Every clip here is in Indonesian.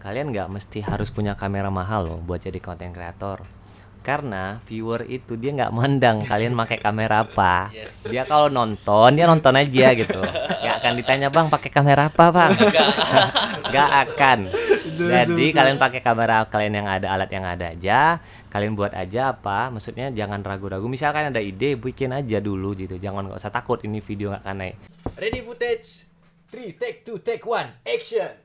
kalian nggak mesti harus punya kamera mahal loh buat jadi content creator. Karena viewer itu dia nggak mandang kalian pakai kamera apa. Dia kalau nonton dia nonton aja gitu. Nggak akan ditanya bang pakai kamera apa bang. Nggak akan. Jadi kalian pakai kamera kalian yang ada, alat yang ada aja. Kalian buat aja apa. Maksudnya jangan ragu-ragu. Misalkan ada ide bikin aja dulu gitu. Jangan nggak usah takut ini video nggak akan naik. Ready footage 3, take 2, take 1, action.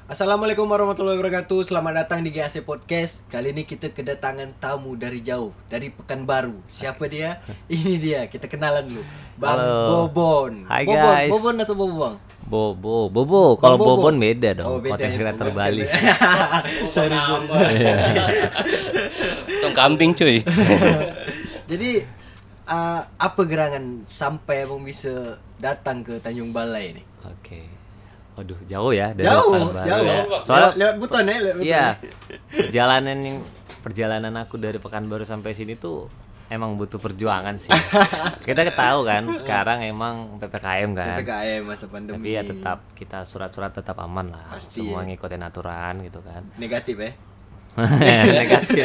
Assalamualaikum warahmatullahi wabarakatuh. Selamat datang di GAC Podcast. Kali ini kita kedatangan tamu dari jauh, dari Pekanbaru. Siapa dia? Ini dia, kita kenalan dulu. Bang Halo. Bobon. Hai, Bobon, guys. Bobon atau Bobong? Bobo. Kalau Bobo. Bobon beda dong. Oh, beda Content ya, creator Bobon. Bali. Sorry. Tong kambing cuy. Jadi apa gerangan sampai abang bisa datang ke Tanjung Balai ini? Oke. Waduh, jauh ya dari Jauh, Pekanbaru jauh. ya. Soalnya Lewat buton ya, lewat buton. iya. Perjalanan aku dari Pekanbaru sampai sini tuh emang butuh perjuangan sih. Kita tahu kan sekarang emang PPKM kan. PPKM masa pandemi. Tapi ya tetap kita surat-surat tetap aman lah. Pasti Semua ya. ngikutin aturan gitu kan. Negatif ya. negatif,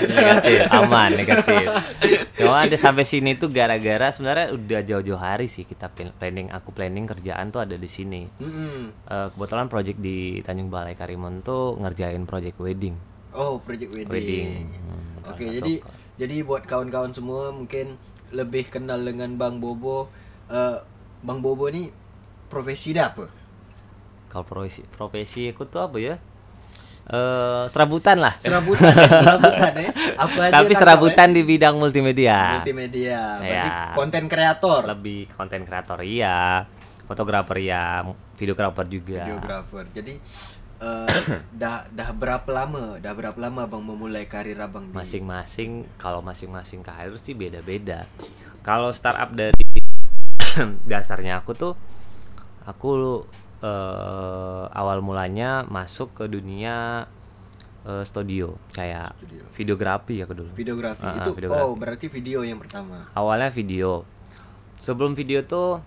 aman, negatif. Cuma ada sampai sini tuh gara-gara sebenarnya udah jauh-jauh hari sih kita aku planning kerjaan tuh ada di sini. Kebetulan project di Tanjung Balai Karimun tuh ngerjain project wedding. Oh, project wedding. salah Oke, satu. jadi buat kawan-kawan semua mungkin lebih kenal dengan Bang Bobo. Bang Bobo nih profesi dia apa? Kalau profesi aku tuh apa ya? Serabutan lah. Serabutan ya. Apa aja Tapi tangkap, serabutan di bidang multimedia. multimedia. Berarti Ya. konten kreator, Lebih konten kreator iya, fotografer iya, videografer juga. videografer. Jadi dah berapa lama Bang memulai karir Abang di Masing-masing karir sih beda-beda. Kalau startup dari dasarnya aku awal mulanya masuk ke dunia studio kayak videografi aku dulu. videografi? Ah, Itu videografi. oh, berarti video yang pertama. Awalnya video. Sebelum video tuh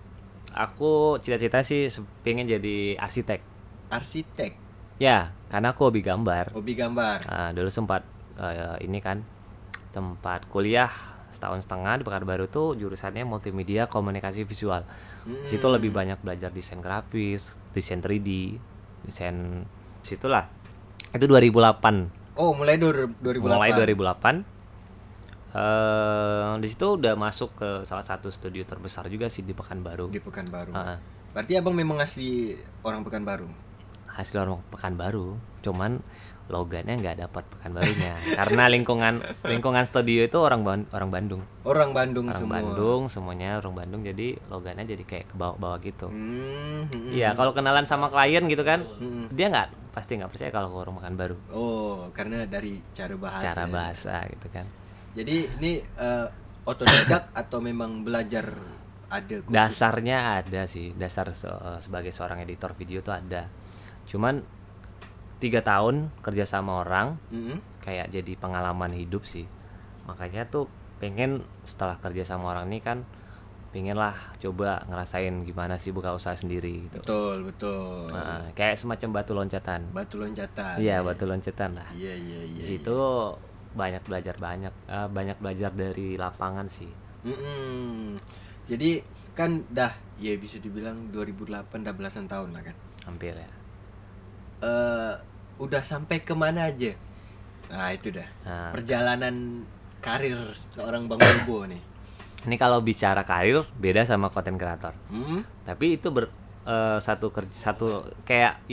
aku cita-cita sih pengen jadi arsitek. Arsitek, Ya, karena aku hobi gambar. hobi gambar. Dulu sempat ini kan tempat kuliah setahun setengah di Pekanbaru tuh jurusannya multimedia komunikasi visual. Situ lebih banyak belajar desain grafis, desain 3D, desain situlah. Itu 2008. Oh, mulai 2008. Mulai 2008. Di situ udah masuk ke salah satu studio terbesar juga sih di Pekanbaru. Di Pekanbaru. Ah. Berarti Abang memang asli orang Pekanbaru. Hasil orang Pekanbaru, cuman logannya nggak dapat Pekanbarunya karena lingkungan studio itu orang Bandung. Orang Bandung Orang semua. Bandung, semuanya orang Bandung, jadi logannya jadi kayak ke bawah-bawah gitu. Hmm. Iya, kalau kenalan sama klien gitu kan, Hmm. dia pasti nggak percaya kalau ke orang Pekanbaru. Oh, karena dari cara bahasa. Cara bahasa gitu kan. Jadi ini otodidak atau memang belajar ada khusus? Dasarnya ada sih, sebagai seorang editor video tuh ada. Cuman 3 tahun kerja sama orang, Mm-mm. kayak jadi pengalaman hidup sih. Makanya tuh pengen setelah kerja sama orang ini kan pengen lah coba ngerasain gimana sih buka usaha sendiri gitu. Betul. Nah, kayak semacam batu loncatan. Batu loncatan. Iya, batu loncatan lah. Iya. Di situ banyak belajar dari lapangan sih. Mm-mm. Jadi kan dah ya bisa dibilang 2008 dah belasan tahun lah kan. Hampir ya. Udah sampai kemana aja? Nah itu dah Nah. perjalanan karir seorang Bang Bobo nih. Ini kalau bicara karir beda sama content creator. Hmm? Tapi itu satu kayak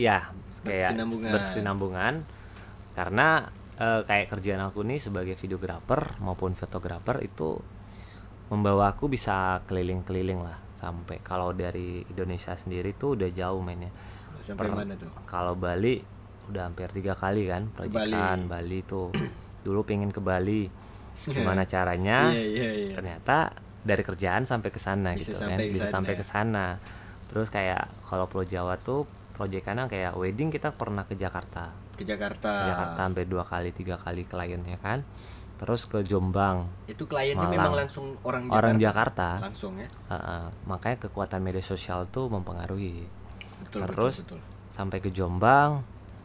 Berkesinambungan. berkesinambungan karena kayak kerjaan aku nih sebagai videografer maupun fotografer itu membawa aku bisa keliling-keliling lah sampai kalau dari Indonesia sendiri tuh udah jauh mainnya. Sampai mana tuh? Kalau Bali udah hampir 3 kali kan proyekan Bali tuh. Dulu pengen ke Bali. Gimana caranya? Iya. Ternyata dari kerjaan sampai ke sana Bisa gitu kan. sampai ke Bisa sana. sampai ke sana. Terus kayak kalau Pulau Jawa tuh proyekannya kayak wedding kita pernah ke Jakarta. Ke Jakarta. Sampai 2 kali 3 kali kliennya kan. Terus ke Jombang. Itu kliennya Malang. memang langsung orang Jakarta. Orang Jakarta. Langsung ya. Makanya kekuatan media sosial tuh mempengaruhi. Betul. Terus sampai ke Jombang,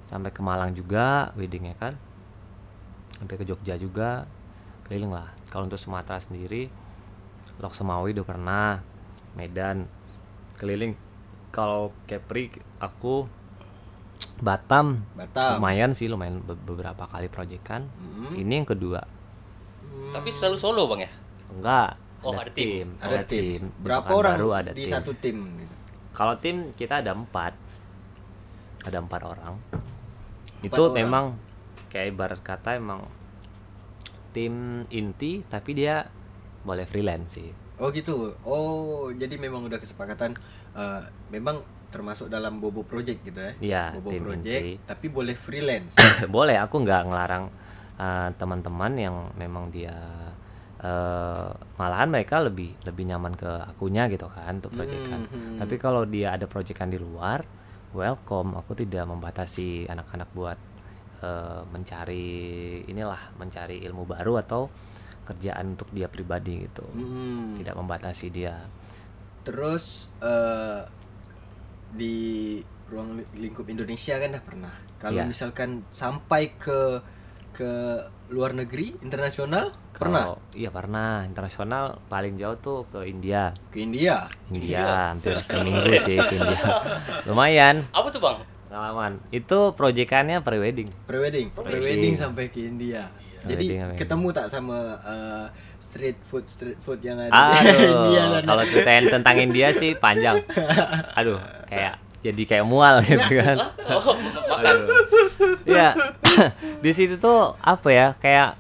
sampai ke Malang juga weddingnya kan, sampai ke Jogja juga, keliling lah. Kalau untuk Sumatera sendiri, Lok Semawi udah pernah, Medan keliling. Kalau Kepri aku Batam. Lumayan beberapa kali proyekan. Ini yang kedua. Tapi selalu solo bang ya? Enggak. Oh, ada tim. Ada tim. Berapa Bukan orang baru ada di tim. satu tim? Kalau tim kita ada 4. Ada 4 orang. Itu orang. memang kayak ibarat kata emang tim inti, tapi dia boleh freelance sih. Oh gitu. Oh, jadi memang udah kesepakatan memang termasuk dalam Bobo Project gitu ya. Iya, Bobo tim Project, inti. tapi boleh freelance. Boleh, aku nggak ngelarang teman-teman yang memang dia malahan mereka lebih nyaman ke akunya gitu kan untuk proyekan. Tapi kalau dia ada proyekan di luar, welcome. Aku tidak membatasi anak-anak buat mencari ilmu baru atau kerjaan untuk dia pribadi gitu. Tidak membatasi dia. Terus di ruang lingkup Indonesia kan dah pernah. Kalau Iya. misalkan sampai ke luar negeri, internasional, pernah? Iya pernah. Internasional paling jauh tuh ke India. Ke India. Hampir seminggu sih ke India. Lumayan Apa tuh bang? pengalaman. Itu proyekannya pre-wedding. Prewedding sampai ke India. Jadi Prewedding. ketemu tak sama street food yang ada di India Aduh, sana? kalau ceritain tentang India sih panjang. Aduh, kayak mual gitu kan. Aduh. Ya, di situ tuh apa ya? Kayak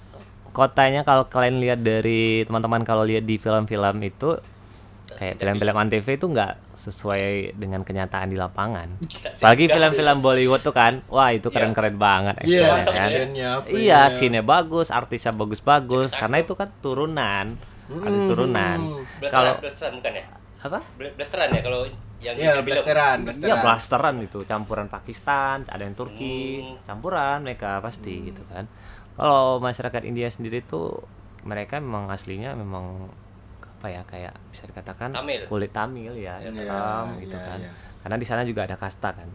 kotanya kalau kalian lihat dari teman-teman kalau lihat di film-film itu kayak film-film antv itu nggak sesuai dengan kenyataan di lapangan. Apalagi film-film Bollywood tuh kan, wah itu keren-keren banget Iya, actionnya kan. actionnya, apanya. Iya, scene-nya bagus, artisnya bagus-bagus, karena itu kan turunan, ada turunan. Kalau Blasteran bukan ya? apa? Blasteran ya kalau yang Iya, di film. blasteran. Iya, blasteran itu campuran Pakistan, ada yang Turki, campuran mereka pasti gitu kan. Kalau masyarakat India sendiri tuh mereka memang aslinya memang apa ya, kayak bisa dikatakan Tamil. kulit Tamil ya, hitam gitu iya, kan. iya. Karena di sana juga ada kasta kan.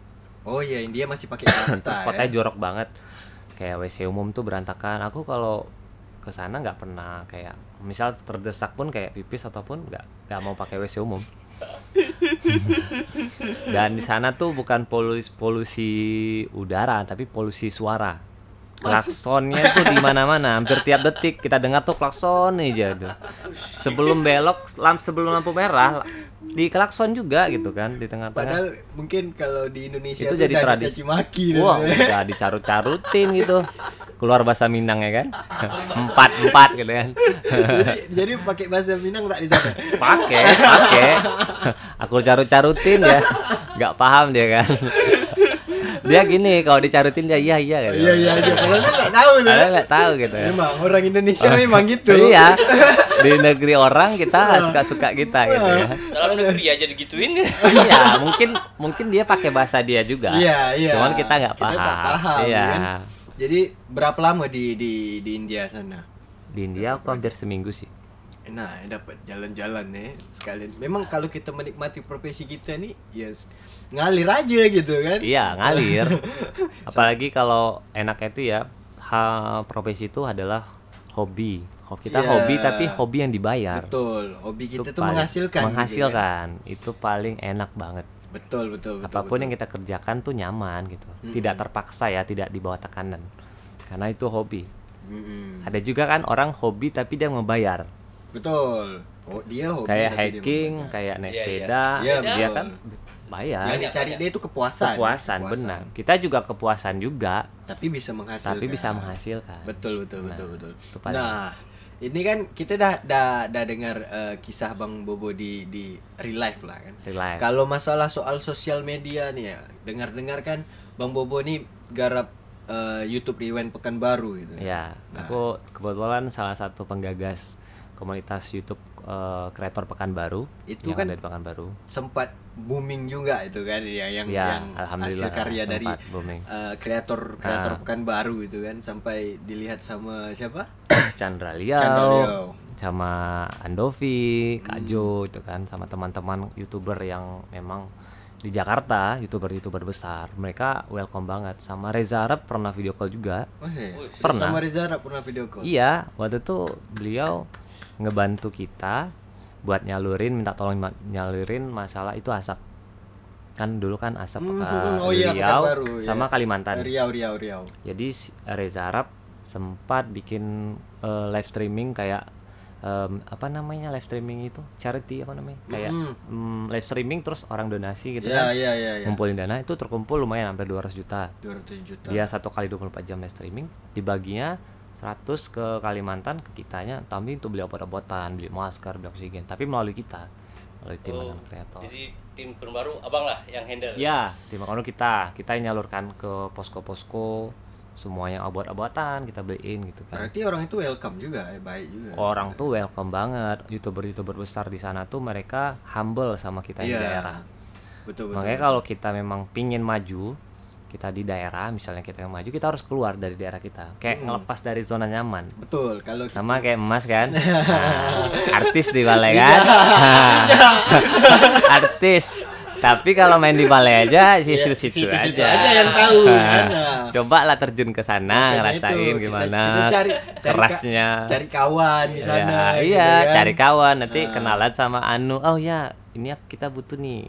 Oh iya, India masih pakai kasta. Terus ya. kotanya jorok banget. Kayak WC umum tuh berantakan. Aku kalau ke sana nggak pernah kayak misal terdesak pun kayak pipis ataupun nggak mau pakai WC umum. Dan di sana tuh bukan polusi udara tapi polusi suara. Klaksonnya tuh di mana-mana, hampir tiap detik kita dengar tuh klakson aja tuh. Sebelum belok, sebelum lampu merah di klakson juga gitu kan di tengah-tengah. Padahal mungkin kalau di Indonesia Itu tuh jadi udah tradisi. dicaci maki Wah, udah dicarut-carutin gitu. Keluar bahasa Minang ya kan. Empat gitu kan. jadi pakai bahasa Minang tak di sana. Pakai. Aku carut-carutin ya. Nggak paham dia kan. Dia gini, kalau dicarutin dia iya gitu. Iya aja. Kalau dia nggak tahu nih. Ada nggak tahu gitu. Memang orang Indonesia memang gitu. Iya. Di negeri orang kita suka-suka kita gitu ya. Dalam negeri aja digituin. Iya, mungkin dia pakai bahasa dia juga. Iya. Cuman kita nggak paham. tak paham, Iya. kan? Jadi berapa lama di India sana? Di India aku hampir seminggu sih. Nah, dapat jalan-jalan nih sekalian. Memang kalau kita menikmati profesi kita nih, ya ngalir aja gitu kan? Iya, ngalir. Apalagi kalau enaknya itu ya, profesi itu adalah hobi. Kita Iya. hobi tapi hobi yang dibayar. Betul. Hobi Itu kita tuh paling- menghasilkan. Menghasilkan. Itu paling enak banget. Betul. Apapun yang kita kerjakan tuh nyaman gitu. Tidak terpaksa ya, tidak di bawah tekanan. Karena itu hobi. Ada juga kan orang hobi tapi dia membayar. Betul. Oh, dia hobi. Kayak tapi dia hiking, membayar. kayak naik Iya, sepeda, Iya, dia betul. kan bayar. Yang dicari dia itu kepuasan. Kepuasan, benar. Kita juga kepuasan juga, Tapi bisa menghasilkan. tapi bisa menghasilkan. Betul. itu paling- Nah, ini kan kita dah dengar kisah Bang Bobo di real life lah kan. Real life. Kalau masalah soal sosial media nih ya, dengar kan Bang Bobo nih garap YouTube Rewind Pekanbaru gitu. Ya, aku kebetulan salah satu penggagas komunitas YouTube kreator Pekanbaru. Itu yang kan ada di Pekanbaru. Sempat booming juga itu kan ya yang Ya, hasil alhamdulillah karya dari sempat booming. kreator Pekanbaru itu kan sampai dilihat sama siapa? Chandra Chandra Liao, Liao. sama Andovi, Kak Jo itu kan, sama teman-teman YouTuber yang memang di Jakarta, youtuber besar, mereka welcome banget. Sama Reza Arab pernah video call juga. Oh, iya. Pernah. Sama Reza Arab pernah video call. Iya, waktu itu beliau ngebantu kita buat minta tolong nyalurin masalah itu asap. Kan dulu kan asap Oh iya, Riau Pekanbaru, sama ya. Kalimantan. Riau. Jadi Reza Arab sempat bikin live streaming kayak apa namanya live streaming itu charity apa namanya kayak live streaming terus orang donasi gitu kan. Iya. Ngumpulin dana itu terkumpul lumayan hampir 200 juta. 200 juta. Dia 1 kali 24 jam live streaming, dibaginya 100 ke Kalimantan ke kitanya, tapi untuk beli obat-obatan, beli masker, beli oksigen, tapi melalui kita, melalui tim content creator. Jadi tim Pekanbaru abang lah yang handle. Ya, tim Pekanbaru kita yang nyalurkan ke posko-posko, semuanya obat-obatan kita beliin gitu kan. Berarti orang itu welcome juga, baik juga. Orang tuh welcome banget, youtuber besar di sana tuh mereka humble sama kita di daerah. Betul. Makanya kalau kita memang pingin maju, kita di daerah, misalnya kita yang maju, kita harus keluar dari daerah kita, kayak ngelepas dari zona nyaman. Betul, kalau Sama kayak Emas kan, artis di balai kan, artis. Tapi kalau main di balai aja situ-situ aja yang tahu kan. Coba lah terjun ke sana, Makanya ngerasain itu, gimana kita cari kerasnya. cari kawan di sana. Ya, gitu iya, kan. cari kawan, nanti kenalan sama Anu. Oh ya, ini kita butuh nih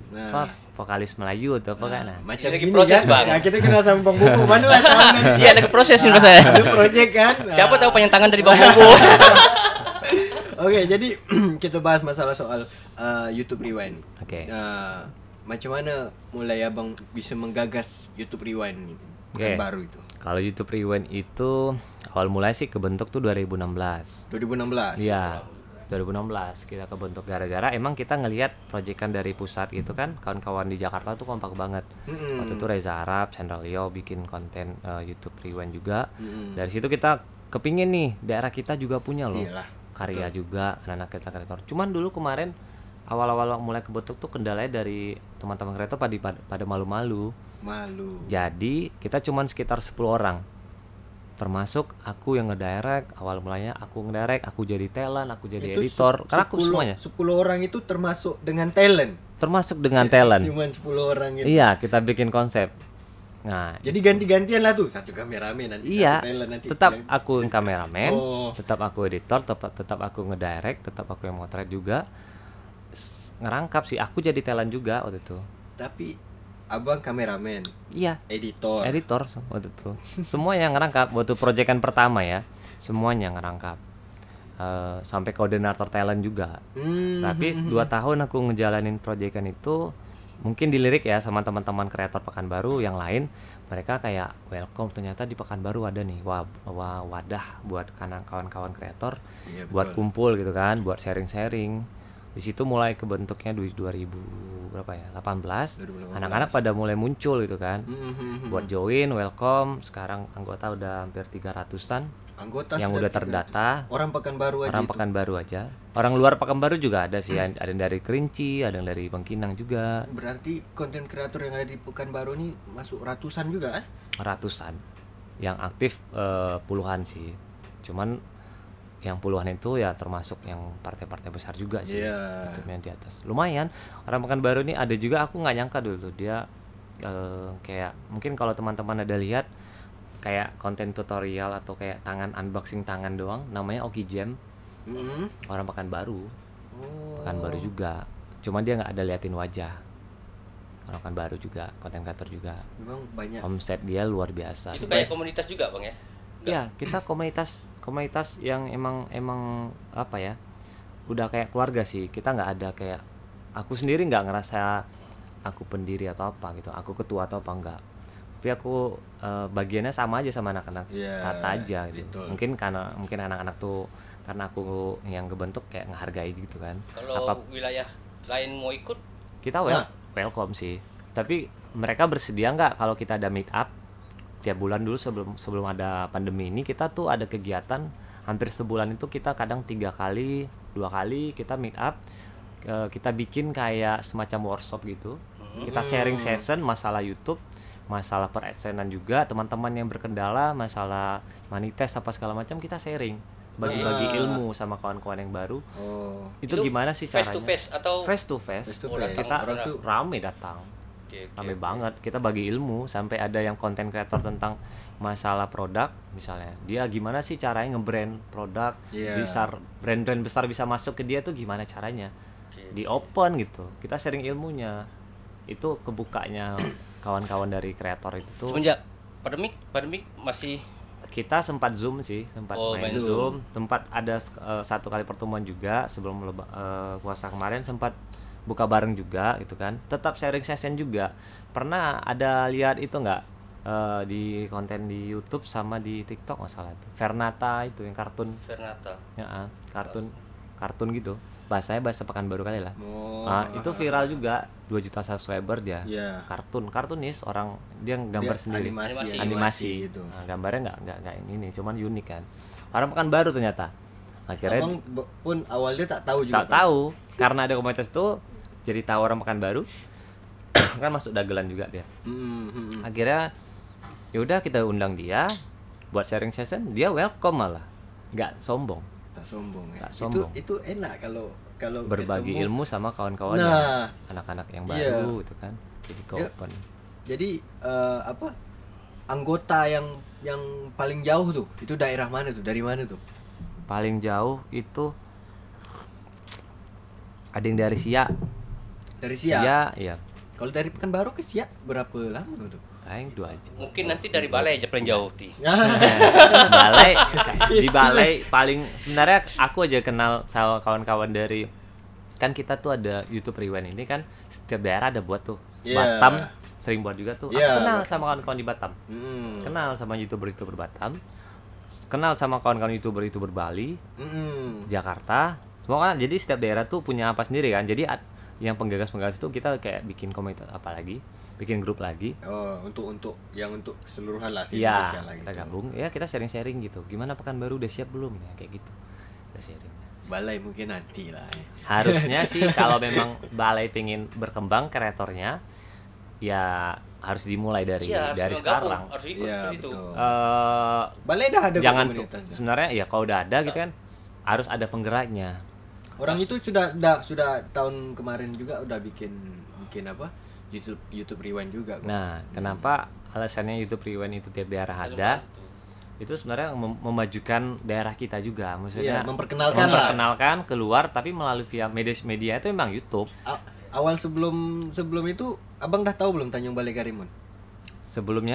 vokalis Melayu atau apa kan. Macam Ini lagi gini proses, kan. Bang. Nah, kita kenal sama Bang Bubu. Mana lah tahu nanti. Iya, ada proses nih Mas saya. Ada project kan. Siapa tahu penyentangan dari Bang Bobo. Oke, jadi kita bahas masalah soal YouTube Rewind. Oke. Macam mana mulai abang bisa menggagas YouTube Rewind Oke. baru itu? Kalau YouTube Rewind itu awal mulai sih kebentuk tuh 2016. 2016. Iya. 2016 kita kebentuk gara-gara emang kita ngelihat proyekan dari pusat gitu kan, kawan-kawan di Jakarta tuh kompak banget. Waktu itu Reza Arab, Chandra Leo bikin konten YouTube Rewind juga. Dari situ kita kepingin nih daerah kita juga punya loh. Iyalah, Karya juga anak-anak kita kreator. Cuman dulu kemarin awal-awal mulai kebentuk tuh kendalanya dari teman-teman kreator pada malu-malu. Jadi kita cuman sekitar 10 orang. Termasuk aku yang ngedirect, awal mulanya aku ngedirect, aku jadi talent, aku jadi Itu editor, karena aku semuanya. 10 orang itu termasuk dengan talent. Termasuk dengan talent. Cuman 10 orang itu. Iya, kita bikin konsep. Nah, Jadi ganti-gantian lah tuh, satu kameramen nanti, iya, satu talent nanti. tetap aku yang kameramen, Oh. tetap aku editor, tetap aku ngedirect, tetap aku yang motret juga. Ngerangkap sih, aku jadi talent juga waktu itu. Tapi abang kameramen, Iya, editor. waktu itu. Semua yang ngerangkap waktu proyekan pertama ya, semuanya ngerangkap. Sampai koordinator talent juga. Tapi 2 tahun aku ngejalanin proyekan itu, mungkin dilirik ya sama teman-teman kreator Pekanbaru yang lain, mereka kayak welcome, ternyata di Pekanbaru ada nih wadah buat kawan-kawan kreator, Iya, buat betul. kumpul gitu kan, buat sharing-sharing. Di situ mulai kebentuknya 2018, anak-anak pada mulai muncul gitu kan, buat join, welcome. Sekarang anggota udah hampir 300-an Anggota yang sudah udah terdata. Orang Pekanbaru aja Orang itu. Pekanbaru aja. Orang luar Pekanbaru juga ada sih, ada yang dari Kerinci, ada yang dari Bangkinang juga. Berarti konten kreator yang ada di Pekanbaru ini masuk ratusan juga Ratusan. Yang aktif puluhan sih. Cuman yang puluhan itu ya termasuk yang partai-partai besar juga sih. Iya. Itu yang di atas. Lumayan. Orang Pekanbaru ini ada juga, aku nggak nyangka dulu tuh dia kayak mungkin kalau teman-teman ada lihat kayak konten tutorial atau kayak unboxing tangan doang, namanya Oki Jam. Orang Pekanbaru. Pekanbaru juga. Cuma dia nggak ada liatin wajah. Orang Pekanbaru juga, konten kreator juga. Memang banyak. Omset dia luar biasa. Itu kayak komunitas juga Bang ya? Ya, kita komunitas yang emang apa ya, udah kayak keluarga sih. Kita nggak ada kayak, aku sendiri nggak ngerasa aku pendiri atau apa gitu, aku ketua atau apa enggak. Tapi aku bagiannya sama aja sama anak-anak, rata aja gitu. betul. Mungkin anak-anak tuh karena aku yang kebentuk kayak ngehargai gitu kan. Kalau wilayah lain mau ikut, Kita welcome sih. Tapi mereka bersedia nggak kalau kita ada meet up tiap bulan dulu sebelum ada pandemi ini, kita tuh ada kegiatan hampir sebulan itu, kita kadang 2 kali kita meet up, kita bikin kayak semacam workshop gitu. Kita sharing session masalah YouTube, masalah per adsense juga, teman-teman yang berkendala masalah monetize apa segala macam, kita sharing, bagi-bagi ilmu sama kawan-kawan yang baru. Itu gimana sih caranya? face to face atau Face to face. Face to face. Kita Orang tuh rame datang. Rame banget. Kita bagi ilmu sampai ada yang konten kreator tentang masalah produk misalnya. Dia gimana sih caranya nge-brand produk? Bisa brand-brand besar bisa masuk ke dia tuh gimana caranya? Di open gitu. Kita sharing ilmunya. Itu kebukanya kawan-kawan dari kreator itu tuh. Semenjak pandemik masih kita sempat Zoom sih, main Zoom. Tempat ada satu kali pertemuan juga sebelum puasa kemarin, sempat buka bareng juga gitu kan. Tetap sharing session juga. Pernah ada lihat itu enggak di konten di YouTube sama di TikTok nggak salah tuh. Fernata itu yang kartun. Fernata. Ya, kartun gitu. Bahasanya bahasa Pekanbaru kali lah. Itu viral juga, 2 juta subscriber dia. Kartunis, orang dia gambar dia sendiri. Animasi gitu. Nah, gambarnya nggak ini, cuman unik kan. Orang Pekanbaru ternyata. Akhirnya Abang pun awalnya tak tahu juga. Tak tahu, karena ada komunitas itu jadi tahu orang Pekanbaru. Kan masuk dagelan juga dia. Akhirnya ya udah kita undang dia buat sharing session, dia welcome malah. Nggak sombong. Tak sombong ya. Tak sombong. Itu enak kalau berbagi ketemu. ilmu sama kawan-kawan anak-anak yang baru itu kan. Jadi open. Jadi anggota yang paling jauh tuh itu daerah mana tuh? Dari mana tuh? Paling jauh itu ada yang dari Siak. Dari Siak. Iya. Kalau dari Pekanbaru ke Siak berapa lama tuh? Paling 2 jam. Mungkin nanti dari Balai aja paling jauh di. Balai di Balai paling sebenarnya aku aja kenal sama kawan-kawan dari, kan kita tuh ada YouTube Rewind ini kan setiap daerah ada buat tuh. Batam sering buat juga tuh. Aku kenal sama kawan-kawan di Batam. Kenal sama YouTuber Batam. Kenal sama kawan-kawan YouTuber Bali. Jakarta. Semua kan, jadi setiap daerah tuh punya apa sendiri kan. Jadi yang penggagas itu kita kayak bikin komunitas bikin grup lagi. Untuk keseluruhan lah sih Indonesia lah gitu. Kita gabung ya, kita sharing gitu. Gimana Pekanbaru udah siap belum ya kayak gitu. Kita sharing. Balai mungkin nanti lah. Harusnya sih kalau memang Balai pengen berkembang kreatornya ya harus dimulai dari sekarang. Harus ikut itu. Balai dah ada jangan komunitas. Sebenarnya ya kalau udah ada gitu kan harus ada penggeraknya. Orang itu sudah tahun kemarin juga udah bikin apa? YouTube Rewind juga. Nah, kenapa alasannya YouTube Rewind itu tiap daerah ada? Itu sebenarnya memajukan daerah kita juga, maksudnya memperkenalkan keluar, tapi melalui via media itu memang YouTube. Awal sebelum itu abang dah tahu belum Tanjung Balai Karimun? Sebelum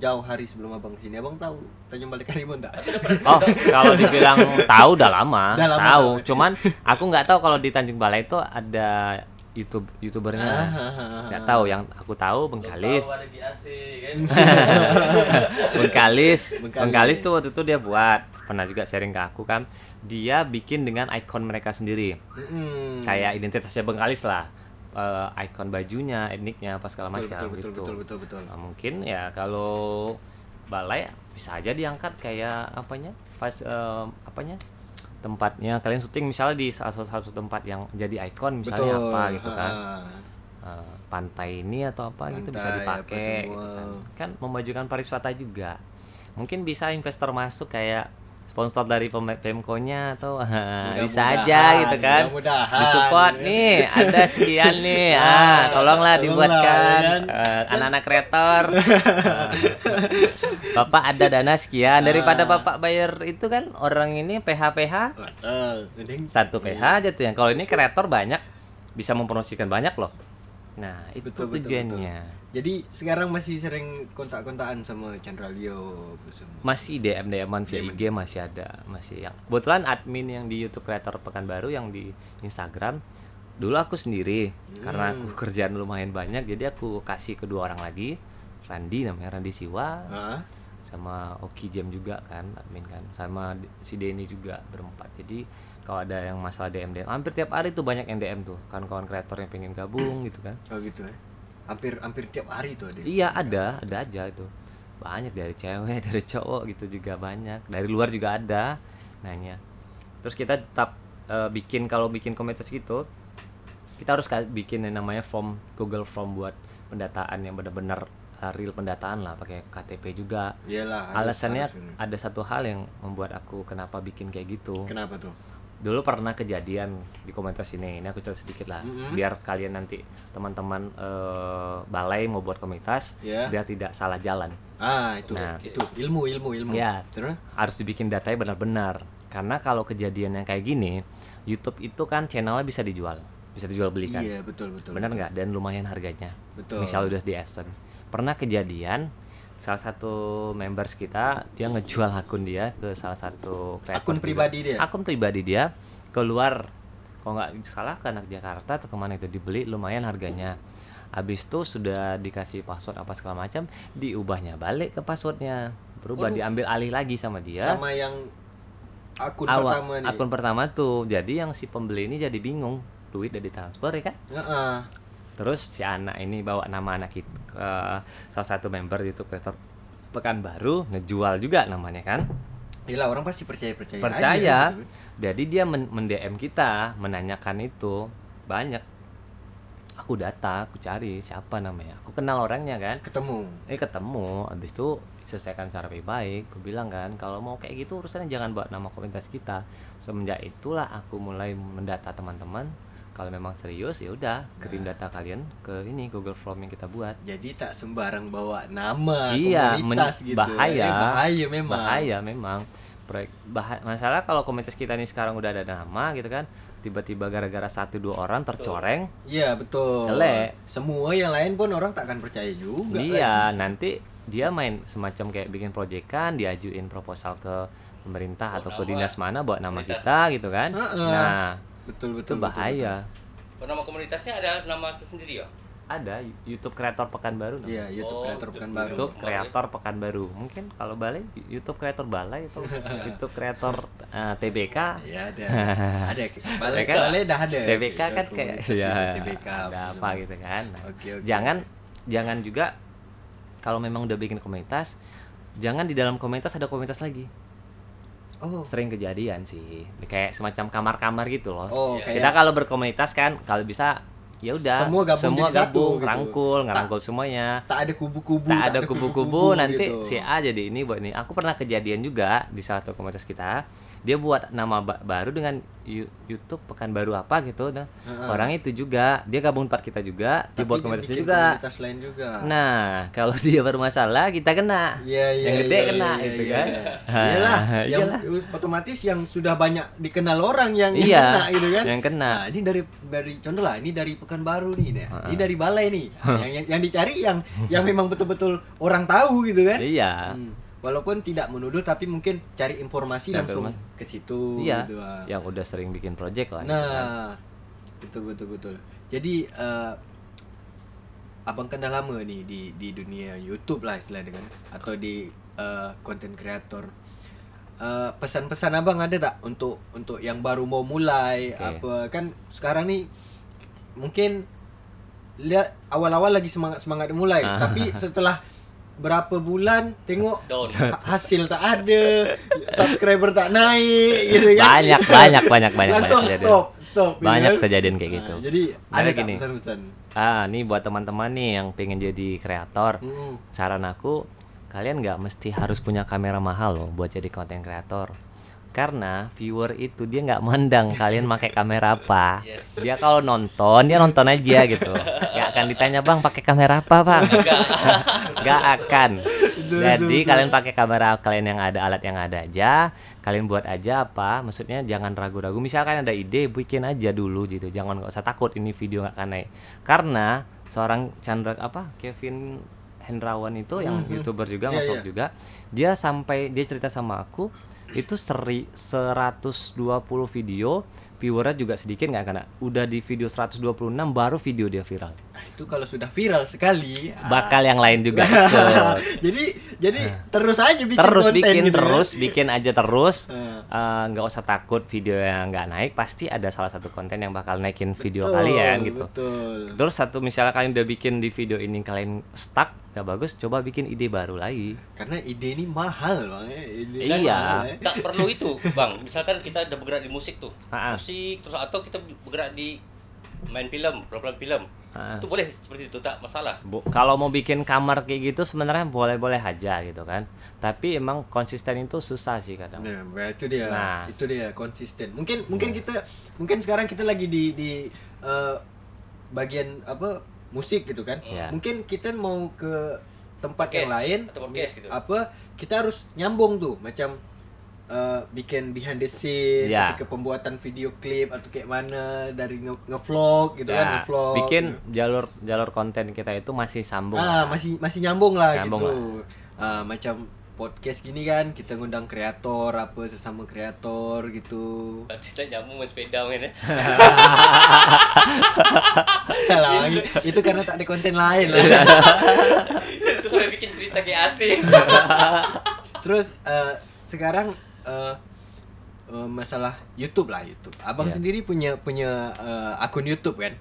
jauh hari sebelum abang kesini, abang tahu Tanjung Balai Karimun tak? Oh, kalau dibilang tahu udah lama. Tahu. Cuman aku nggak tahu kalau di Tanjung Balai itu ada YouTubernya. Nggak tahu, yang aku tahu Bengkalis. Bengkalis tuh waktu itu dia pernah juga sharing ke aku kan. Dia bikin dengan ikon mereka sendiri. Kayak identitasnya Bengkalis lah. Ikon bajunya, etniknya apa segala macam gitu. Betul. Nah, mungkin ya kalau Balai bisa aja diangkat kayak tempatnya kalian syuting misalnya di salah satu tempat yang jadi ikon misalnya apa gitu kan. Pantai ini atau apa gitu bisa dipakai gitu kan memajukan pariwisata juga. Mungkin bisa investor masuk kayak sponsor dari Pemko-nya atau bisa aja gitu kan. Disupport nih, ada sekian nih. Tolonglah dibuatkan anak-anak kreator. Bapak ada dana sekian, daripada Bapak bayar itu kan orang ini PH satu PH aja tuh yang. Kalau ini kreator banyak bisa mempromosikan banyak loh. Nah, itu tujuannya. Jadi sekarang masih sering kontak-kontakan sama Chandra Leo masih DM-an via IG masih ada, masih yang kebetulan admin yang di YouTube Kreator Pekanbaru yang di Instagram dulu aku sendiri karena aku kerjaan lumayan banyak, jadi aku kasih kedua orang lagi, namanya Randi Siwa sama Oki Jam juga kan admin kan, sama si Denny juga berempat. Jadi kalau ada yang masalah DM hampir tiap hari tuh banyak yang DM tuh kawan-kawan kreator yang pengen gabung gitu kan. Oh gitu ya. Hampir tiap hari tuh ada. Iya, ada aja itu. Banyak dari cewek, dari cowok gitu juga banyak. Dari luar juga ada nanya. Terus kita tetap kalau bikin komunitas gitu, kita harus bikin yang namanya Google Form buat pendataan yang benar-benar real pendataan lah, pakai KTP juga. Iyalah. Alasannya ada satu hal yang membuat aku kenapa bikin kayak gitu. Kenapa tuh? Dulu pernah kejadian di komunitas ini aku cerita sedikit lah, biar kalian nanti teman-teman balai mau buat komunitas biar tidak salah jalan. Itu ilmu. Ya, harus dibikin datanya benar-benar. Karena kalau kejadian yang kayak gini, YouTube itu kan channelnya bisa dijual belikan. Iya, betul. Benar nggak? Dan lumayan harganya. Betul. Misal udah di Aston. Pernah kejadian salah satu members kita dia ngejual akun dia ke salah satu kreator akun pribadi dia keluar, kalau nggak salah ke anak Jakarta atau kemana itu, dibeli lumayan harganya. Habis itu sudah dikasih password apa segala macam, diubahnya balik ke passwordnya, berubah, diambil alih lagi sama dia, sama yang akun pertama tuh. Jadi yang si pembeli ini jadi bingung, duit udah ditransfer ya kan. Terus si anak ini bawa nama anak itu ke salah satu member YouTube creator Pekanbaru, ngejual juga namanya kan. Gila, orang pasti percaya aja, gitu. Jadi dia men-DM kita, menanyakan itu banyak. Aku cari siapa namanya, aku kenal orangnya kan. Ketemu, habis itu selesaikan secara baik. Aku bilang kan, kalau mau kayak gitu urusannya jangan bawa nama komunitas kita. Semenjak itulah aku mulai mendata teman-teman. Kalau memang serius ya udah kirim data kalian ke ini Google Form yang kita buat. Jadi tak sembarang bawa nama komunitas gitu. Bahaya memang. Masalah kalau komunitas kita ini sekarang udah ada nama gitu kan, tiba-tiba gara-gara 1-2 orang tercoreng. Iya, betul. Jelek. Semua yang lain pun orang tak akan percaya juga. Iya, nanti dia main semacam kayak bikin proyekan, diajuin proposal ke pemerintah atau ke dinas mana buat nama kita gitu kan. Nah, betul itu bahaya. Nama komunitasnya ada nama tersendiri ya? Ada, YouTube Kreator Pekanbaru. Iya, YouTube Kreator Pekanbaru. YouTube Kreator Pekanbaru. Mungkin kalau Balai YouTube Kreator Balai atau YouTube Kreator TBK. Iya, ada. Balai dah ada. TBK kan kayak TBK ada apa gitu kan. Nah, okay. Jangan juga kalau memang udah bikin komunitas, jangan di dalam komunitas ada komunitas lagi. Sering kejadian sih, kayak semacam kamar-kamar gitu loh. Kita kalau berkomunitas kan, kalau bisa ya udah semua gabung gitu. ngerangkul semuanya. Tak ada kubu-kubu nanti gitu. Si A jadi ini buat ini. Aku pernah kejadian juga di salah satu komunitas kita, dia buat nama baru dengan YouTube Pekanbaru apa gitu. Nah, orang itu juga dia gabung tempat kita juga, dia buat komunitas juga. Komunitas lain juga. Nah, kalau dia bermasalah kita kena. Yang gede kena itu kan. Iyalah, yang otomatis yang sudah banyak dikenal orang yang kena gitu kan. Yang kena. Nah, ini dari contoh lah, ini dari Pekanbaru nih. Ini dari Balai nih. yang dicari yang memang betul-betul orang tahu gitu kan. Iya. Walaupun tidak menuduh, tapi mungkin cari informasi langsung ke situ. Iya, gitu. Yang udah sering bikin project lah. Nah, betul. Jadi abang kan udah lama nih di dunia YouTube lah istilahnya kan, atau di content creator. Pesan-pesan abang ada tak untuk yang baru mau mulai? Apa kan sekarang nih mungkin lihat awal-awal lagi semangat mulai, tapi setelah berapa bulan tengok hasil tak ada, subscriber tak naik gitu kan. Banyak langsung stop banyak kejadian kayak gitu. Jadi ada gini pesan-pesan. Nih buat teman-teman nih yang pengen jadi kreator, saran aku, kalian nggak mesti harus punya kamera mahal loh buat jadi konten kreator. Karena viewer itu dia nggak mandang kalian pakai kamera apa. Dia kalau nonton dia nonton aja gitu. Nggak akan ditanya, bang pakai kamera apa bang. Nggak akan. Jadi kalian pakai kamera kalian yang ada, alat yang ada aja. Kalian buat aja apa. Maksudnya jangan ragu-ragu. Misalkan ada ide, bikin aja dulu gitu. Jangan, nggak usah takut ini video nggak akan naik. Karena seorang Kevin Hendrawan itu yang YouTuber juga, nge-vlog juga. Dia cerita sama aku, itu 120 video, viewernya juga sedikit nggak kena. Udah di video 126 baru video dia viral. Nah, itu kalau sudah viral sekali bakal yang lain juga. jadi terus aja bikin konten gitu, bikin aja terus. Nggak usah takut video yang nggak naik, pasti ada salah satu konten yang bakal naikin video kalian gitu. Terus misalnya kalian udah bikin di video ini kalian stuck, nggak bagus, coba bikin ide baru lagi. Karena ide ini mahal bang. Iya. Tak perlu itu bang. Misalkan kita udah bergerak di musik tuh, musik terus atau kita bergerak di main film, program film. Ah. Itu boleh seperti itu, tak masalah. Kalau mau bikin kamar kayak gitu sebenarnya boleh-boleh aja gitu kan. Tapi emang konsisten itu susah sih kadang. Nah, itu dia. Nah. Itu dia konsisten. Mungkin sekarang kita lagi di bagian apa musik gitu kan. Iya. Mungkin kita mau ke tempat Podcast, yang lain atau podcast gitu. kita harus nyambung tuh macam bikin behind the scene Iya. ketika pembuatan video klip atau kayak mana dari ngevlog gitu kan, Ya, ngevlog. bikin jalur konten kita itu masih sambung. Masih nyambung lah Nyambung gitu. Macam podcast gini kan kita ngundang kreator sesama kreator gitu. Berarti tak nyambung main sepeda kan ya. Salah lagi. Itu karena tak ada konten lain lah. Itu sampai bikin cerita kayak asing. Terus sekarang masalah YouTube lah, YouTube. Abang Iya. sendiri punya akun YouTube kan?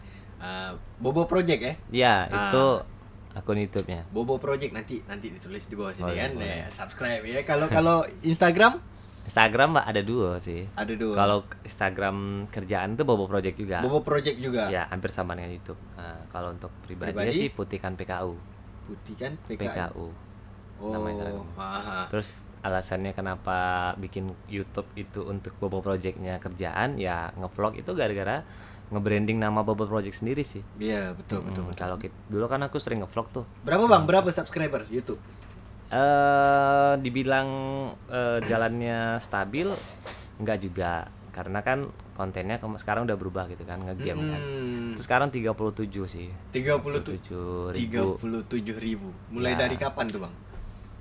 Bobo Project ya? Ya, itu akun YouTube-nya. Bobo Project nanti ditulis di bawah sini Boleh, kan. boleh. Subscribe ya. Kalau Instagram Instagram Mbak, ada dua sih. ada dua. Kalau Instagram kerjaan tuh Bobo Project juga. Bobo Project juga. Ya, hampir sama dengan YouTube. Nah, kalau untuk pribadi Pribadi? sih Putihkan PKU. Putih kan PKU. Oh. nama Instagram. Aha. Terus alasannya kenapa bikin YouTube itu untuk Bobo Project-nya kerjaan, ya ngevlog itu gara-gara nge-branding nama Bobo Project sendiri sih. Iya, betul. Kalau dulu kan aku sering ngevlog tuh. Berapa Bang? Berapa subscribers YouTube? Dibilang jalannya stabil, enggak juga, karena kan kontennya sekarang udah berubah gitu kan, ngegame kan. Terus sekarang 37 sih. 37.000. Mulai Ya. dari kapan tuh Bang?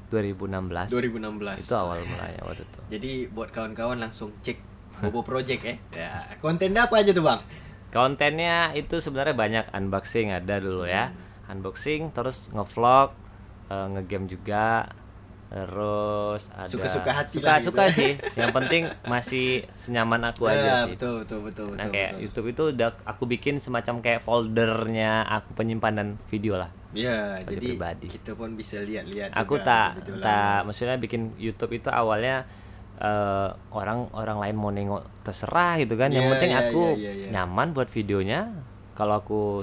2016. 2016. Itu awal mulanya waktu itu. Jadi buat kawan-kawan langsung cek Bobo Project ya. Ya, kontennya apa aja tuh Bang? Kontennya itu sebenarnya banyak, unboxing ada dulu ya. Unboxing, terus ngevlog, ngegame juga. Terus ada Suka-suka hati lah suka gitu. sih. Yang penting masih senyaman aku Ya, aja sih. betul. Nah, kayak YouTube itu udah aku bikin semacam kayak foldernya aku penyimpanan video lah. Ya, Pada jadi pribadi. kita pun bisa lihat-lihat. Aku juga tak video tak maksudnya bikin YouTube itu awalnya orang lain mau nengok terserah gitu kan. Yang Iya, penting iya, aku iya, iya. nyaman buat videonya. Kalau aku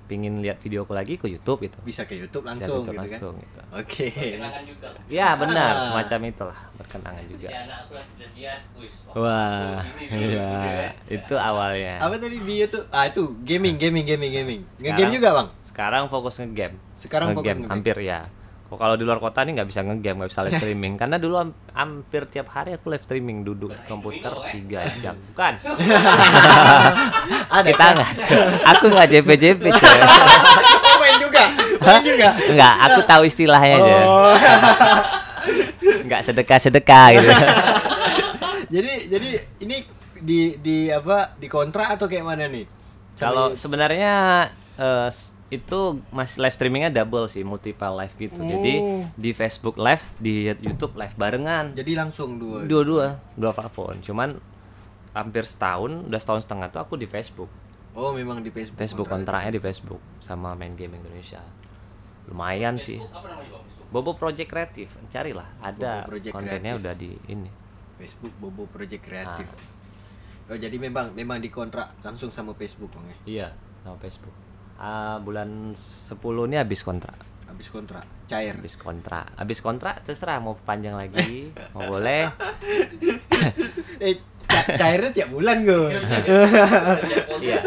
pingin lihat video aku lagi ke YouTube gitu. bisa ke YouTube Bisa langsung ke YouTube gitu langsung kan. gitu. Oke. Kenangan juga. Ya benar, semacam itulah, berkenangan juga. Si anak aku lagi udah lihat, wis. Wah, ini dulu, iya, dulu, itu awalnya. Apa tadi di YouTube? Itu gaming. Ngegame Sekarang- juga Bang? Sekarang fokus ngegame. Sekarang fokus ngegame. hampir ya. Kalau di luar kota nih nggak bisa ngegame, nggak bisa live streaming. Karena dulu hampir tiap hari aku live streaming, duduk di komputer 3 jam. Bukan. Ada Kita nggak. Aku nggak JP coy. main juga. Main juga. Nggak, aku tahu istilahnya aja. Oh. Nggak sedekah gitu. jadi ini di apa? Di kontrak atau kayak mana nih? Kalau sebenarnya itu masih live streamingnya double sih, multiple live gitu. Jadi di Facebook live, di YouTube live barengan. Jadi langsung dua. Dua platform. Cuman hampir udah setahun setengah tuh aku di Facebook. Oh, memang di Facebook. Facebook kontraknya di Facebook sama Main Game Indonesia. Lumayan sih. Facebook apa namanya Bang? Facebook. Bobo Project Kreatif, carilah. Ada Bobo Project kontennya Kreatif. udah di ini. Facebook Bobo Project Kreatif. Ah. Oh, jadi memang dikontrak langsung sama Facebook Bang ya. Iya, sama Facebook. Bulan 10 ini habis kontrak. Habis kontrak, cair. Habis kontrak terserah mau panjang lagi, mau boleh. Cairnya tiap bulan gue. Iya.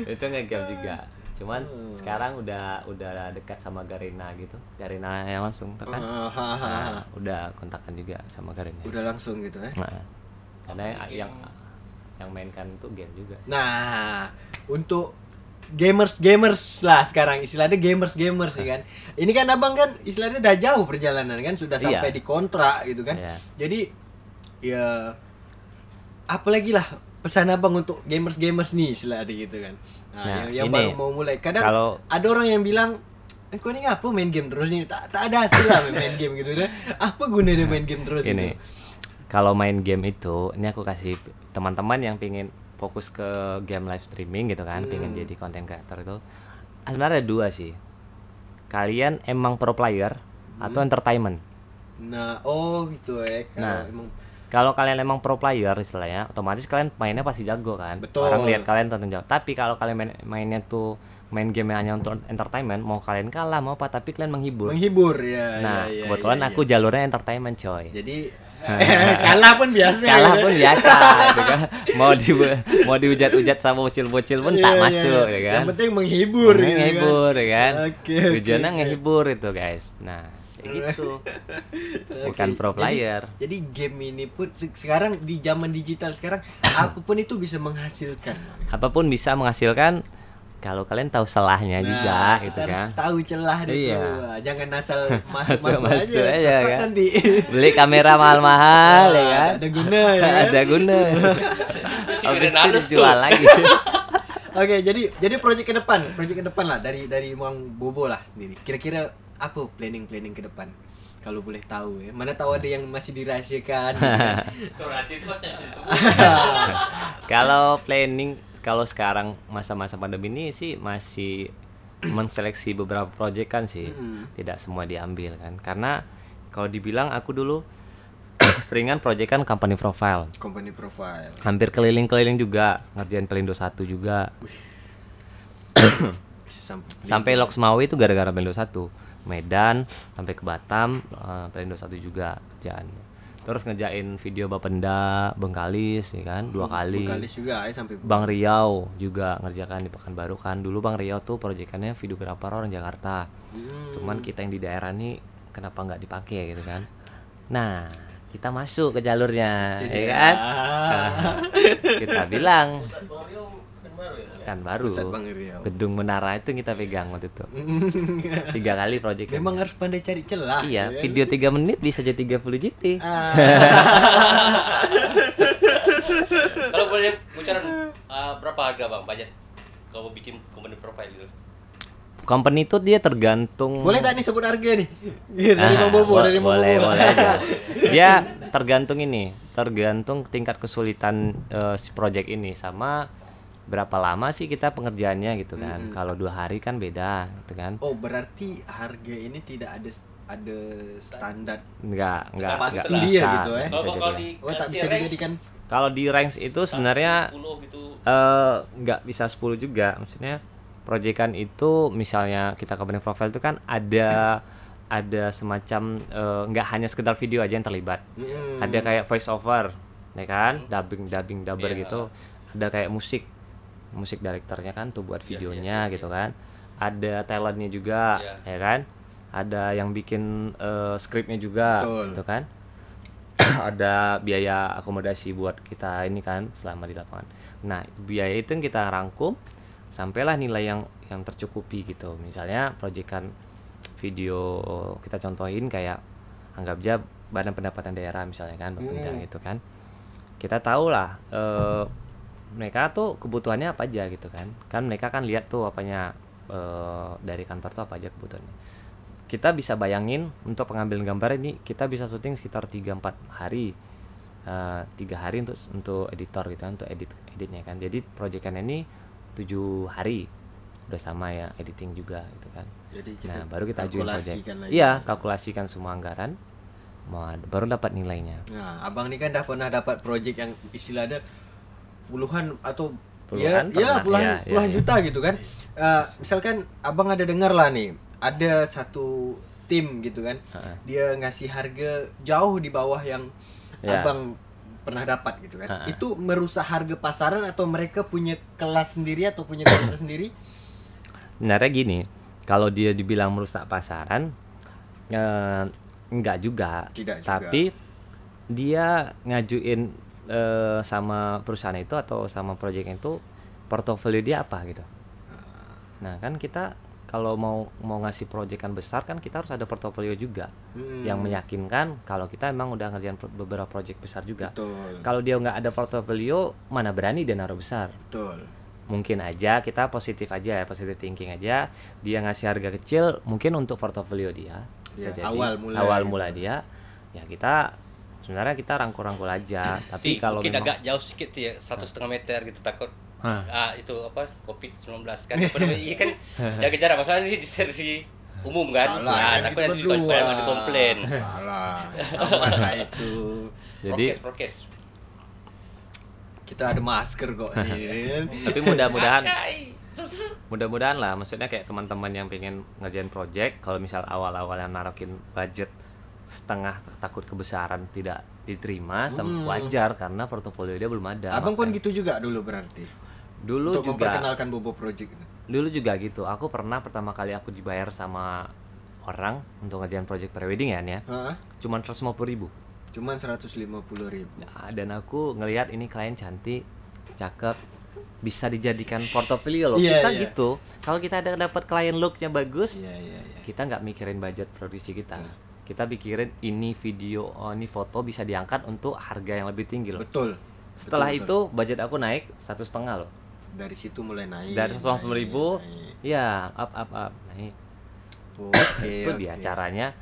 Itu ngegame juga. Cuman sekarang udah dekat sama Garena gitu. Garena yang langsung tekan. Nah, udah kontakkan juga sama Garena. Udah langsung gitu ya. Nah, karena yang mainkan itu game juga. Nah, untuk gamers lah sekarang istilahnya gamers ya kan. Ini kan Abang kan istilahnya udah jauh perjalanan kan, sudah Iya. sampai di kontrak gitu kan. Iya. Jadi ya apalagi lah pesan Abang untuk gamers nih istilahnya gitu kan. Nah, yang ini, baru mau mulai. Kadang kalau- ada orang yang bilang kok ini ngapa main game terus nih? Tak ada hasil lah main game gitu deh. Apa gunanya main game terus Ini gitu? kalau main game itu, ini aku kasih teman-teman yang pingin fokus ke game live streaming gitu kan, pingin jadi content creator itu, sebenarnya ada dua sih. Kalian emang pro player atau entertainment. Nah, oh gitu ya. Kalau Nah. emang Kalau kalian emang pro player istilahnya, otomatis kalian mainnya pasti jago kan. Betul. Orang lihat kalian tonton jago. Tapi kalau kalian mainnya tuh main game hanya untuk entertainment, mau kalian kalah mau apa, tapi kalian menghibur. Ya. Nah, ya, kebetulan ya, aku jalurnya entertainment coy. Jadi kalah pun biasa. Kalah pun biasa, gitu kan. Mau dihujat-hujat sama bocil-bocil pun tak masuk, ya kan. Yang penting menghibur, menghibur, ya kan. Oke, tujuannya ngehibur itu guys. Nah, kayak gitu. Bukan pro player. Jadi game ini pun sekarang di zaman digital sekarang apapun itu bisa menghasilkan. Apapun bisa menghasilkan. Kalau kalian tahu salahnya juga gitu kan. Tahu celah itu. Iya. Jangan asal masuk aja. Sesat kan? Nanti. Beli kamera mahal-mahal ya kan. Ada guna ya. Kan? Ada guna. Habis itu dijual lagi. Oke, jadi proyek ke depan lah dari Mang Bobo lah sendiri. Kira-kira apa planning ke depan? Kalau boleh tahu ya. Mana tahu ada yang masih dirahasiakan. Rahasia itu pasti bisa disebut. Kalau planning, kalau sekarang masa-masa pandemi ini sih masih menseleksi beberapa proyek kan sih. Tidak semua diambil kan. Karena kalau dibilang aku dulu seringan proyek kan company profile. Hampir keliling-keliling juga, ngerjain Pelindo 1 juga. Sampai Loksmawi itu gara-gara Pelindo 1. Medan sampai ke Batam, Pelindo 1 juga kerjaan. Terus ngerjain video Bapenda, Bengkalis ya kan, 2 kali. Bengkalis juga ya sampai Bang Riau juga ngerjakan di Pekanbaru kan. Dulu Bang Riau tuh proyekannya videografer orang Jakarta. Cuman kita yang di daerah nih kenapa nggak dipakai gitu kan. Nah, kita masuk ke jalurnya, ya kan? Kita bilang kan baru. Gedung Menara itu kita pegang waktu itu. 3 kali proyek. Memang harus pandai cari celah. Iya, ya? video 3 menit bisa jadi 30 GT. Kalau boleh bocoran berapa harga Bang budget kalau bikin company profile gitu? Company itu dia tergantung. Boleh tak nih sebut harga nih? Dari Bang Bobo, dari Bang Bobo. Boleh aja. Dia tergantung tingkat kesulitan si project ini sama berapa lama sih kita pengerjaannya gitu kan. Kalau 2 hari kan beda gitu kan. Oh, berarti harga ini tidak ada standar. Enggak Pasti bisa, dia gitu ya. Tak bisa dijadikan. Kalau di range itu sebenarnya 10 gitu. nggak bisa 10 juga. Maksudnya proyekan itu misalnya kita company profile itu kan ada semacam nggak hanya sekedar video aja yang terlibat. Ada kayak voice over, ya kan? Dubbing gitu. Ada kayak musik direkturnya kan tuh buat videonya gitu kan. Ada talentnya juga, ya kan? Ada yang bikin skripnya juga. Betul. Gitu kan. Ada biaya akomodasi buat kita ini kan selama di lapangan. Nah, biaya itu yang kita rangkum sampailah nilai yang tercukupi gitu. Misalnya proyekan video kita contohin kayak anggap aja Badan Pendapatan Daerah misalnya kan, Bapenda gitu kan. Kita tahu lah mereka tuh kebutuhannya apa aja gitu kan. Kan mereka kan lihat tuh apanya dari kantor tuh apa aja kebutuhannya. Kita bisa bayangin untuk pengambilan gambar ini kita bisa syuting sekitar 3-4 hari. 3 hari untuk editor gitu kan, untuk editnya kan. Jadi proyekannya ini 7 hari udah sama ya editing juga gitu kan. Jadi kita baru kita ajuin proyek. lagi. Iya, kalkulasikan semua anggaran. Baru dapat nilainya. Nah, abang ini kan dah pernah dapat proyek yang istilahnya puluhan atau puluhan puluhan juta gitu kan. Misalkan abang ada dengar lah nih, ada satu tim gitu kan. Dia ngasih harga jauh di bawah yang abang pernah dapat gitu kan. Itu merusak harga pasaran atau mereka punya kelas sendiri atau punya kualitas sendiri? Sebenarnya gini, kalau dia dibilang merusak pasaran enggak juga. Tapi dia ngajuin sama perusahaan itu atau sama proyeknya itu portofolio dia apa gitu. Nah, kan kita kalau mau ngasih proyekan besar kan kita harus ada portofolio juga yang meyakinkan kalau kita emang udah ngerjain beberapa proyek besar juga. Kalau dia nggak ada portofolio, mana berani dia naruh besar. Mungkin aja kita positif thinking aja, dia ngasih harga kecil mungkin untuk portofolio dia bisa jadi awal mula dia ya kita sebenarnya kita rangkul aja. Tapi kalau mungkin memang agak jauh sedikit ya, 1,5 meter gitu, takut itu apa COVID-19 kan. Iya kan jaga jarak, masalah ini di sesi umum kan. Takutnya ada komplain. Alah, itu Jadi prokes. Kita ada masker kok nih. tapi mudah-mudahan lah, maksudnya kayak teman-teman yang pengen ngerjain project, kalau misal awal-awal yang narokin budget setengah takut kebesaran tidak diterima, wajar karena portofolio dia belum ada. Abang pun gitu juga dulu berarti. Dulu untuk juga memperkenalkan Bobo Project. Dulu juga gitu. Aku pernah pertama kali aku dibayar sama orang untuk ngerjain project prewedding ya, cuman 150.000. Cuman 150.000. Nah, dan aku ngelihat ini klien cantik, cakep, bisa dijadikan portofolio loh. Kita gitu. Kalau kita ada dapat klien looknya bagus, kita nggak mikirin budget produksi kita. Kita pikirin ini video, ini foto bisa diangkat untuk harga yang lebih tinggi loh. Betul. Setelah itu budget aku naik 1,5 loh. Dari situ mulai naik. Dari 150.000, ya up naik. Itu dia caranya.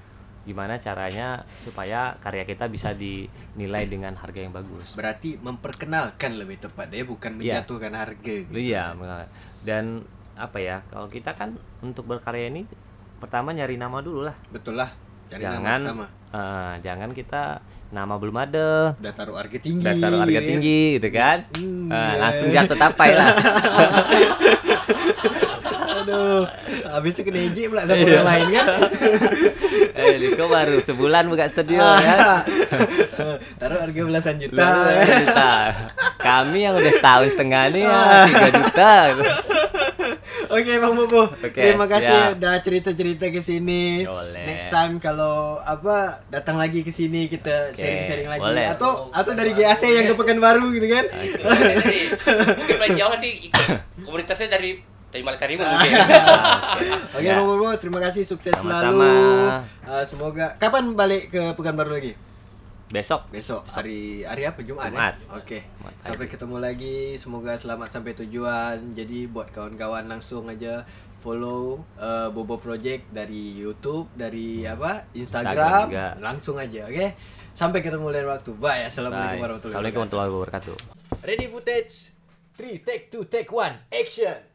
Gimana caranya supaya karya kita bisa dinilai dengan harga yang bagus. Berarti memperkenalkan lebih tepat ya, bukan menjatuhkan harga gitu. Iya, dan apa ya, kalau kita kan untuk berkarya ini pertama nyari nama dulu lah. Betul lah, cari nama sama. Jangan kita nama belum ada, udah taruh harga tinggi gitu kan. Langsung jatuh tapai lah. Aduh, habis itu kena ejek pula sama orang lain kan. Liko baru sebulan buka studio ya. Taruh harga belasan juta. Kami yang udah setahun setengah nih ya 3 juta. Oke, Bang Bobo. Terima kasih udah cerita-cerita ke sini. Next time kalau datang lagi ke sini kita sharing-sharing lagi. Boleh. Atau dari GAC yang ke Pekanbaru gitu kan. Mungkin paling jauh nanti komunitasnya dari Malkarimu mungkin. Oke, Bang Bobo, terima kasih, sukses selalu. Semoga kapan balik ke Pekanbaru lagi? Besok. Hari apa? Jumat. Ya? Oke. Sampai ketemu lagi. Semoga selamat sampai tujuan. Jadi buat kawan-kawan langsung aja follow Bobo Project dari YouTube, dari Instagram langsung aja, oke? Sampai ketemu lain waktu. Bye. Assalamualaikum warahmatullahi wabarakatuh. Ready footage. 3 take 2 take 1 action.